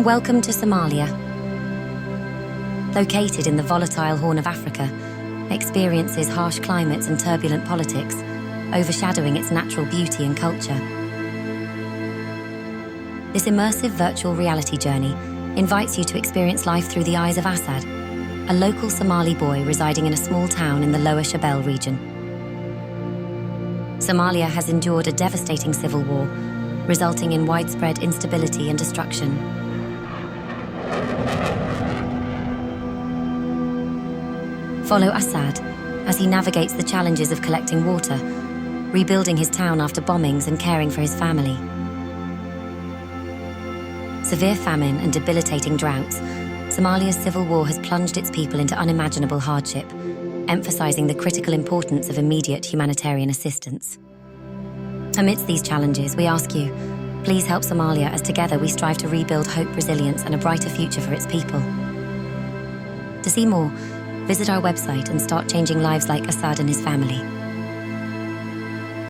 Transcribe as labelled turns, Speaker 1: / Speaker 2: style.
Speaker 1: Welcome to Somalia. Located in the volatile Horn of Africa, experiences harsh climates and turbulent politics, overshadowing its natural beauty and culture. This immersive virtual reality journey invites you to experience life through the eyes of Assad, a local Somali boy residing in a small town in the Lower Shabelle region. Somalia has endured a devastating civil war, resulting in widespread instability and destruction. Follow Assad as he navigates the challenges of collecting water, rebuilding his town after bombings and caring for his family. Severe famine and debilitating droughts, Somalia's civil war has plunged its people into unimaginable hardship, emphasizing the critical importance of immediate humanitarian assistance. Amidst these challenges, we ask you, please help Somalia as together we strive to rebuild hope, resilience, and a brighter future for its people. To see more, visit our website and start changing lives like Assad and his family.